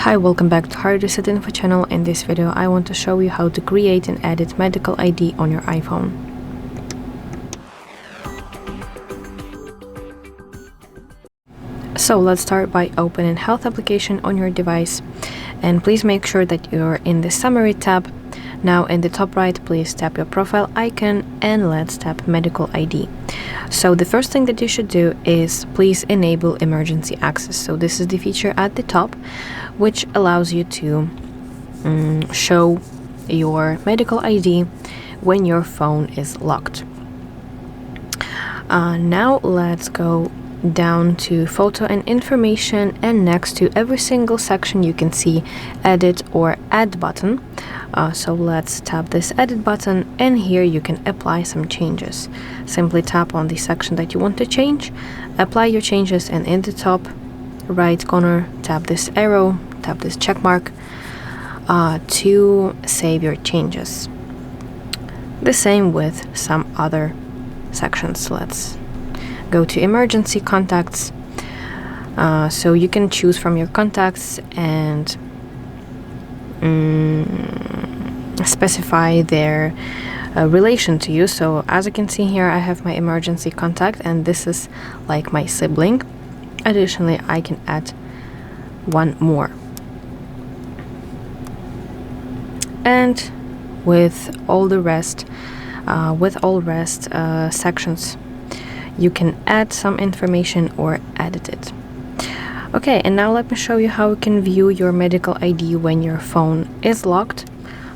Hi, welcome back to HardReset.Info channel. In this video I want to show you how to create and edit medical ID on your iPhone. So let's start by opening Health application on your device, and please make sure that you're in the Summary tab. Now in the top right, please tap your profile icon and let's tap Medical ID. So the first thing that you should do is please enable emergency access. So this is the feature at the top which allows you to show your medical ID when your phone is locked. Now let's go down to photo and information, and next to every single section you can see edit or add button. So let's tap this edit button, and here you can apply some changes. Simply tap on the section that you want to change, apply your changes, and in the top right corner tap this arrow, tap this check mark to save your changes. The same with some other sections. Let's go to emergency contacts. So you can choose from your contacts and specify their relation to you. So as you can see here, I have my emergency contact, and this is like my sibling. Additionally, I can add one more. And with all rest sections, you can add some information or edit it. Okay, and now let me show you how you can view your medical ID when your phone is locked.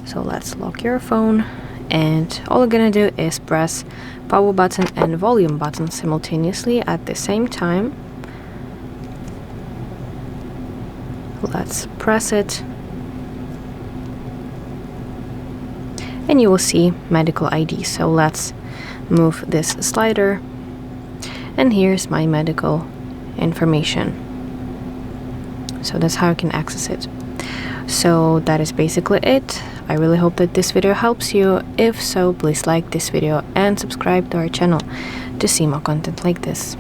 So let's lock your phone, and all you're gonna do is press power button and volume button simultaneously at the same time. Let's press it, and you will see medical ID. So let's move this slider, and here's my medical information. So that's how you can access it. So that is basically it. I really hope that this video helps you. If so, please like this video and subscribe to our channel to see more content like this.